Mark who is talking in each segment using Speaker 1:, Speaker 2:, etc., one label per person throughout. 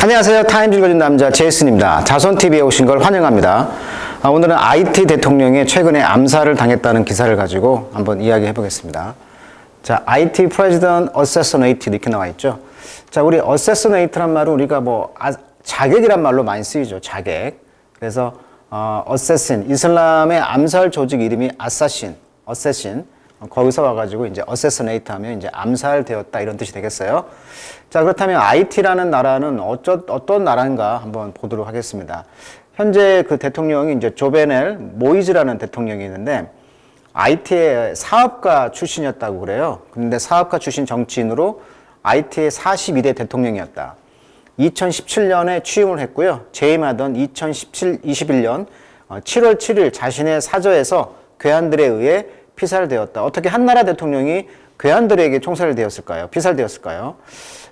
Speaker 1: 안녕하세요. 타임즈 읽어준 남자 제이슨입니다. 자손TV에 오신 걸 환영합니다. 오늘은 IT 대통령이 최근에 암살을 당했다는 기사를 가지고 한번 이야기해 보겠습니다. 자, IT President Assassinated 이렇게 나와 있죠. 자, 우리 Assassinate란 말은 우리가 자객이란 말로 많이 쓰이죠. 자객. 그래서 Assassin, 이슬람의 암살 조직 이름이 Assassin. 거기서 와가지고 이제 Assassinate 하면 이제 암살되었다 이런 뜻이 되겠어요. 자, 그렇다면 IT라는 나라는 어떤 나라인가 한번 보도록 하겠습니다. 현재 그 대통령이 이제 조베넬 모이즈라는 대통령이 있는데 IT의 사업가 출신이었다고 그래요. 근데 사업가 출신 정치인으로 IT의 42대 대통령이었다. 2017년에 취임을 했고요. 재임하던 21년 7월 7일 자신의 사저에서 괴한들에 의해 피살되었다. 어떻게 한 나라 대통령이 괴한들에게 피살되었을까요?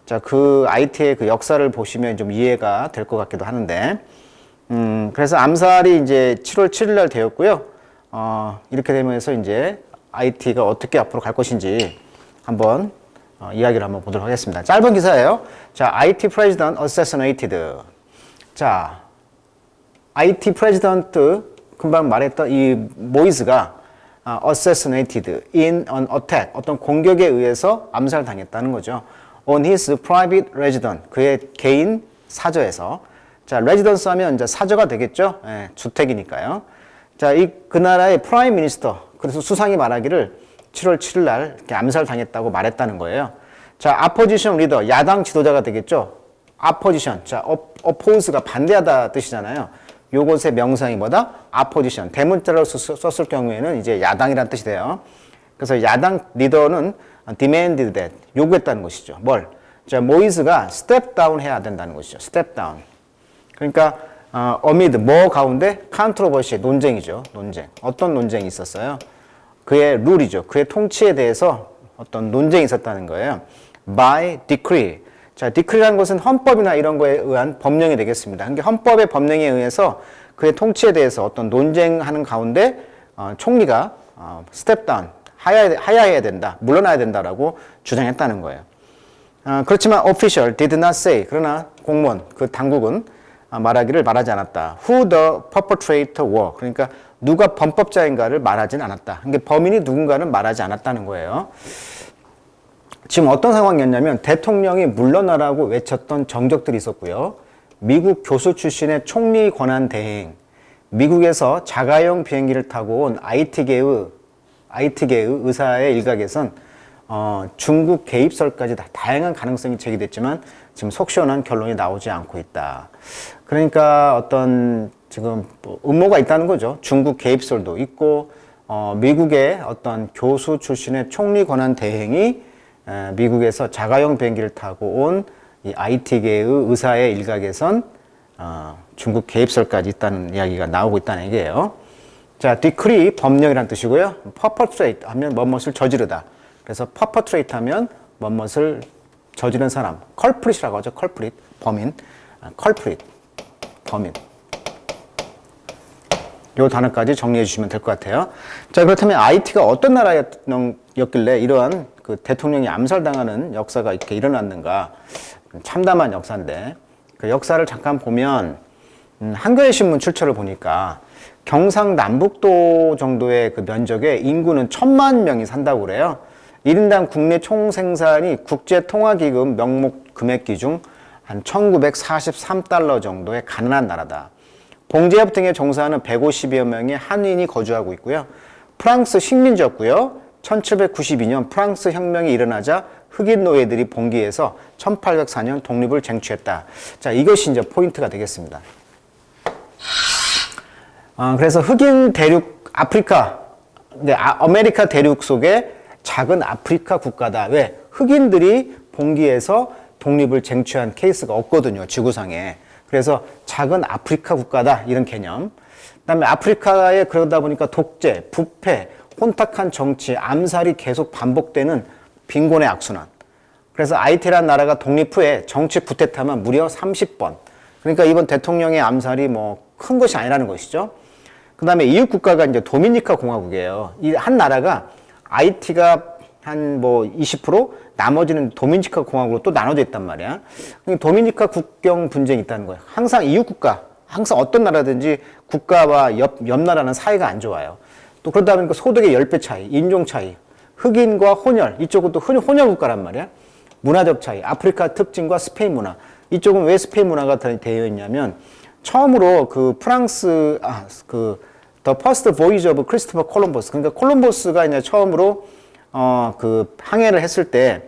Speaker 1: 자, 그 IT의 그 역사를 보시면 좀 이해가 될 것 같기도 하는데, 그래서 암살이 이제 7월 7일 날 되었고요. 이렇게 되면서 이제 IT가 어떻게 앞으로 갈 것인지 한번 이야기를 한번 보도록 하겠습니다. 짧은 기사예요. 자, IT President Assassinated. 자, IT President 금방 말했던 이 모이즈가 assassinated in an attack, 어떤 공격에 의해서 암살당했다는 거죠. On his private residence, 그의 개인 사저에서. 자, residence 하면 이제 사저가 되겠죠. 예, 주택이니까요. 자, 그 나라의 프라임 미니스터, 그래서 수상이 말하기를 7월 7일 날 이렇게 암살당했다고 말했다는 거예요. 자, opposition leader, 야당 지도자가 되겠죠. opposition, 자, oppose가 반대하다 뜻이잖아요. 요것의 명사이 뭐다? opposition. 대문자로 썼을 경우에는 이제 야당이라는 뜻이 돼요. 그래서 야당 리더는 demanded that. 요구했다는 것이죠. 뭘? 자, 모이즈가 step down 해야 된다는 것이죠. step down. 그러니까, amid 뭐 가운데? controversy, 논쟁이죠. 논쟁. 어떤 논쟁이 있었어요? 그의 룰이죠. 그의 통치에 대해서 어떤 논쟁이 있었다는 거예요. by decree. 자, decree라는 것은 헌법이나 이런 거에 의한 법령이 되겠습니다. 그러니까 헌법의 법령에 의해서 그의 통치에 대해서 어떤 논쟁하는 가운데 총리가 step down, 하야해야 된다, 물러나야 된다라고 주장했다는 거예요. 그렇지만 official did not say, 그러나 공무원, 그 당국은 말하지 않았다. Who the perpetrator were, 그러니까 누가 범법자인가를 말하진 않았다. 그러니까 범인이 누군가는 말하지 않았다는 거예요. 지금 어떤 상황이었냐면 대통령이 물러나라고 외쳤던 정적들이 있었고요. 미국 교수 출신의 총리 권한 대행, 미국에서 자가용 비행기를 타고 온 IT계의 의사의 일각에선 중국 개입설까지 다양한 가능성이 제기됐지만 지금 속 시원한 결론이 나오지 않고 있다. 그러니까 어떤 지금 음모가 있다는 거죠. 중국 개입설도 있고 미국의 어떤 교수 출신의 총리 권한 대행이 미국에서 자가용 비행기를 타고 온 이 IT계의 의사의 일각에선 중국 개입설까지 있다는 이야기가 나오고 있다는 얘기예요. 자, decree 법령이란 뜻이고요. perpetrate 하면 뭐뭇을 저지르다. 그래서 perpetrate 하면 뭐뭇을 저지른 사람. culprit이라고 하죠. culprit, 범인. culprit, 범인. 요 단어까지 정리해 주시면 될 것 같아요. 자, 그렇다면 IT가 어떤 나라였길래 이러한 그 대통령이 암살당하는 역사가 이렇게 일어났는가? 참담한 역사인데 그 역사를 잠깐 보면 한겨레 신문 출처를 보니까 경상남북도 정도의 그 면적에 인구는 1,000만 명이 산다고 그래요. 1인당 국내 총생산이 국제통화기금 명목 금액기 중 한 1943달러 정도의 가난한 나라다. 봉제업 등에 종사하는 150여 명의 한인이 거주하고 있고요. 프랑스 식민지였고요. 1792년 프랑스 혁명이 일어나자 흑인 노예들이 봉기해서 1804년 독립을 쟁취했다. 자, 이것이 이제 포인트가 되겠습니다. 그래서 흑인 대륙 아프리카, 아메리카 대륙 속에 작은 아프리카 국가다. 왜? 흑인들이 봉기해서 독립을 쟁취한 케이스가 없거든요. 지구상에. 그래서 작은 아프리카 국가다. 이런 개념. 그다음에 아프리카에 그러다 보니까 독재, 부패, 혼탁한 정치, 암살이 계속 반복되는 빈곤의 악순환. 그래서 IT라는 나라가 독립 후에 정치 쿠데타만 무려 30번. 그러니까 이번 대통령의 암살이 큰 것이 아니라는 것이죠. 그 다음에 이웃 국가가 이제 도미니카 공화국이에요. 이 한 나라가 IT가 한 뭐 20%, 나머지는 도미니카 공화국으로 또 나눠져 있단 말이야. 도미니카 국경 분쟁이 있다는 거야. 항상 이웃 국가, 항상 어떤 나라든지 국가와 옆 나라는 사이가 안 좋아요. 또 그러다 보니까 소득의 10배 차이, 인종 차이, 흑인과 혼혈, 이쪽은 또 혼혈 국가란 말이야. 문화적 차이, 아프리카 특징과 스페인 문화. 이쪽은 왜 스페인 문화가 되어 있냐면 처음으로 그 프랑스, The First Voyage of Christopher Columbus. 그러니까 콜럼버스가 이제 처음으로 그 항해를 했을 때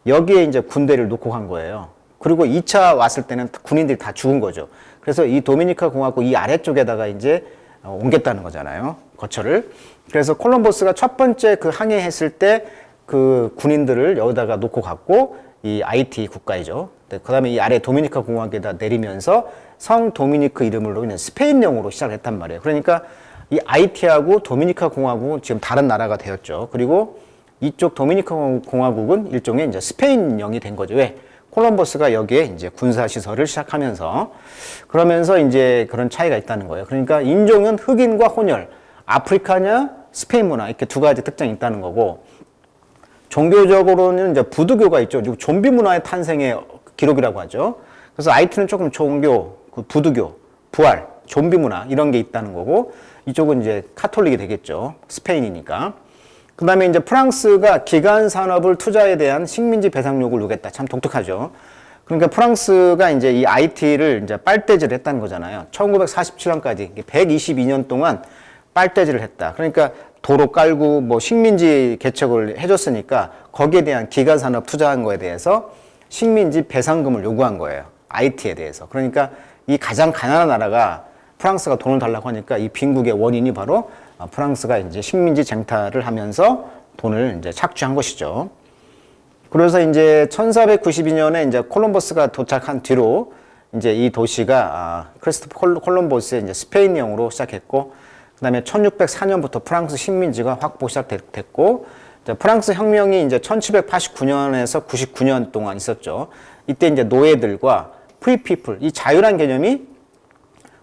Speaker 1: 여기에 이제 군대를 놓고 간 거예요. 그리고 2차 왔을 때는 군인들이 다 죽은 거죠. 그래서 이 도미니카 공화국 이 아래쪽에다가 이제 옮겼다는 거잖아요. 거처를. 그래서 콜럼버스가 첫 번째 그 항해했을 때 그 군인들을 여기다가 놓고 갔고 이 아이티 국가이죠. 그 다음에 이 아래 도미니카 공화국에다 내리면서 성 도미니크 이름으로 있는 스페인령으로 시작을 했단 말이에요. 그러니까 이 아이티하고 도미니카 공화국은 지금 다른 나라가 되었죠. 그리고 이쪽 도미니카 공화국은 일종의 이제 스페인령이 된 거죠. 왜? 콜럼버스가 여기에 이제 군사 시설을 시작하면서 그러면서 이제 그런 차이가 있다는 거예요. 그러니까 인종은 흑인과 혼혈, 아프리카냐 스페인 문화 이렇게 두 가지 특징이 있다는 거고 종교적으로는 이제 부두교가 있죠. 좀비 문화의 탄생의 기록이라고 하죠. 그래서 아이티는 조금 종교, 부두교, 부활, 좀비 문화 이런 게 있다는 거고 이쪽은 이제 카톨릭이 되겠죠. 스페인이니까. 그 다음에 이제 프랑스가 기간 산업을 투자에 대한 식민지 배상 요구를 요구했다. 참 독특하죠. 그러니까 프랑스가 이제 이 IT를 이제 빨대질을 했다는 거잖아요. 1947년까지 122년 동안 빨대질을 했다. 그러니까 도로 깔고 뭐 식민지 개척을 해줬으니까 거기에 대한 기간 산업 투자한 거에 대해서 식민지 배상금을 요구한 거예요. IT에 대해서. 그러니까 이 가장 가난한 나라가 프랑스가 돈을 달라고 하니까 이 빈국의 원인이 바로 프랑스가 이제 식민지 쟁탈을 하면서 돈을 이제 착취한 것이죠. 그래서 이제 1492년에 이제 콜럼버스가 도착한 뒤로 이제 이 도시가 크리스토퍼 콜럼버스의 이제 스페인령으로 시작했고, 그 다음에 1604년부터 프랑스 식민지가 확보 시작됐고, 프랑스 혁명이 이제 1789년에서 99년 동안 있었죠. 이때 이제 노예들과 프리 피플, 이 자유란 개념이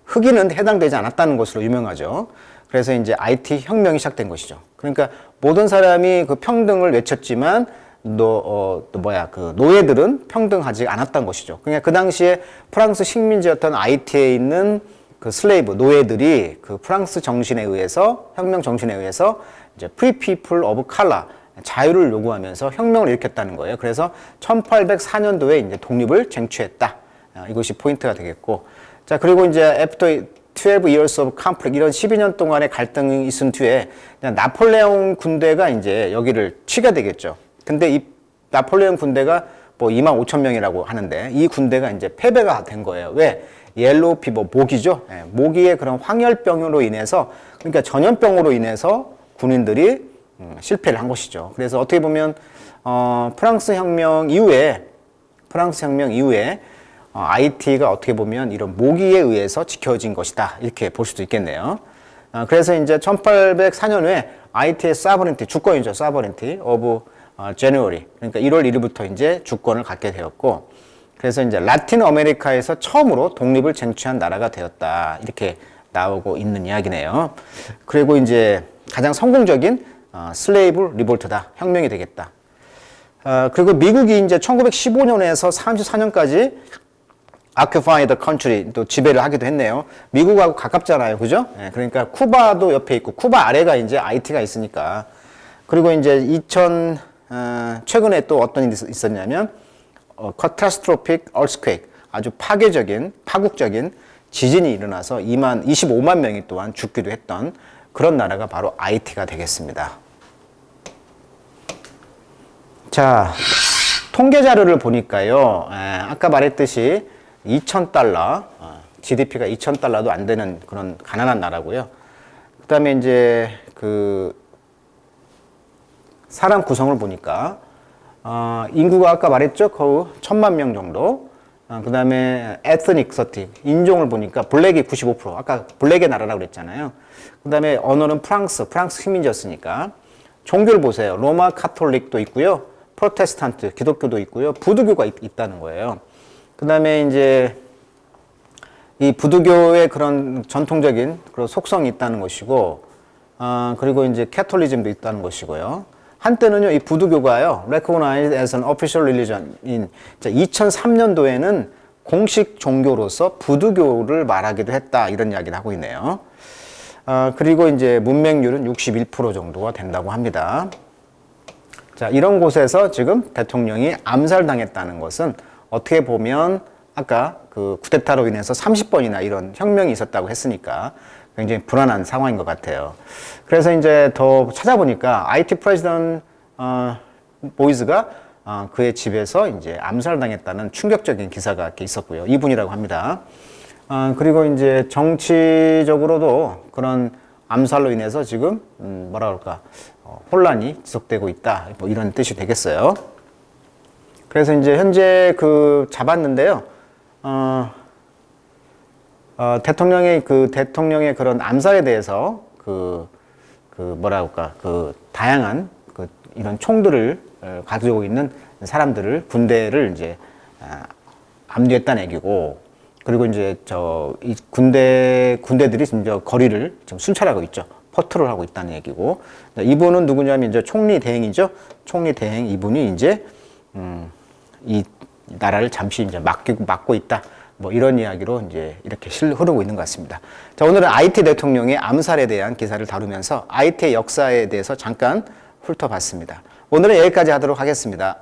Speaker 1: 흑인은 해당되지 않았다는 것으로 유명하죠. 그래서 이제 IT 혁명이 시작된 것이죠. 그러니까 모든 사람이 그 평등을 외쳤지만 그 노예들은 평등하지 않았던 것이죠. 그러니까 그 당시에 프랑스 식민지였던 IT에 있는 그 슬레이브 노예들이 그 프랑스 정신에 의해서 혁명 정신에 의해서 이제 Free People of Color 자유를 요구하면서 혁명을 일으켰다는 거예요. 그래서 1804년도에 이제 독립을 쟁취했다. 이것이 포인트가 되겠고, 자 그리고 이제 after 12 years of conflict 이런 12년 동안의 갈등이 있은 뒤에 나폴레옹 군대가 이제 여기를 치게 되겠죠. 근데 이 나폴레옹 군대가 뭐 25,000명이라고 하는데 이 군대가 이제 패배가 된 거예요. 왜? 옐로우 피버, 모기죠. 모기의 그런 황열병으로 인해서, 그러니까 전염병으로 인해서 군인들이 실패를 한 것이죠. 그래서 어떻게 보면 프랑스 혁명 이후에 IT가 어떻게 보면 이런 모기에 의해서 지켜진 것이다. 이렇게 볼 수도 있겠네요. 그래서 이제 1804년에 IT의 사버린티, 주권이죠. 사버린티 오브 제뉴어리. 그러니까 1월 1일부터 이제 주권을 갖게 되었고, 그래서 이제 라틴 아메리카에서 처음으로 독립을 쟁취한 나라가 되었다. 이렇게 나오고 있는 이야기네요. 그리고 이제 가장 성공적인 슬레이브 리볼트다. 혁명이 되겠다. 그리고 미국이 이제 1915년에서 34년까지 occupy the country 또 지배를 하기도 했네요. 미국하고 가깝잖아요. 그죠? 그러니까 쿠바도 옆에 있고, 쿠바 아래가 이제 IT가 있으니까. 그리고 이제 최근에 또 어떤 일이 있었냐면, catastrophic earthquake, 아주 파국적인 지진이 일어나서 25만 명이 또한 죽기도 했던 그런 나라가 바로 IT가 되겠습니다. 자, 통계 자료를 보니까요, 아까 말했듯이 $2,000, GDP가 $2,000도 안 되는 그런 가난한 나라고요. 그 다음에 이제 그 사람 구성을 보니까 인구가 아까 말했죠, 거의 1,000만 명 정도. 그 다음에 ethnicity, 인종을 보니까 블랙이 95%, 아까 블랙의 나라라고 그랬잖아요. 그 다음에 언어는 프랑스 식민지였으니까. 종교를 보세요. 로마 카톨릭도 있고요, 프로테스탄트, 기독교도 있고요, 부두교가 있다는 거예요. 그 다음에 이제 이 부두교의 그런 전통적인 그런 속성이 있다는 것이고, 그리고 이제 캐톨리즘도 있다는 것이고요. 한때는요, 이 부두교가요, recognized as an official religion인 2003년도에는 공식 종교로서 부두교를 말하기도 했다, 이런 이야기를 하고 있네요. 그리고 이제 문맹률은 61% 정도가 된다고 합니다. 자, 이런 곳에서 지금 대통령이 암살당했다는 것은 어떻게 보면 아까 그 쿠데타로 인해서 30번이나 이런 혁명이 있었다고 했으니까 굉장히 불안한 상황인 것 같아요. 그래서 이제 더 찾아보니까 IT 프레지던트 보이즈가 그의 집에서 이제 암살당했다는 충격적인 기사가 이렇게 있었고요. 이분이라고 합니다. 그리고 이제 정치적으로도 그런 암살로 인해서 지금 뭐라 그럴까 혼란이 지속되고 있다, 뭐 이런 뜻이 되겠어요. 그래서 이제 현재 그 잡았는데요. 대통령의 그런 암살에 대해서 뭐라 할까 다양한 이런 총들을 가지고 있는 사람들을 군대를 이제 압류했다는 얘기고, 그리고 이제 이 군대들이 지금 거리를 지금 순찰하고 있죠. 퍼트롤 하고 있다는 얘기고, 이분은 누구냐면 이제 총리 대행이죠. 총리 대행 이분이 이제 이 나라를 잠시 이제 맡고 있다. 뭐 이런 이야기로 이제 이렇게 흐르고 있는 것 같습니다. 자, 오늘은 IT 대통령의 암살에 대한 기사를 다루면서 IT의 역사에 대해서 잠깐 훑어봤습니다. 오늘은 여기까지 하도록 하겠습니다.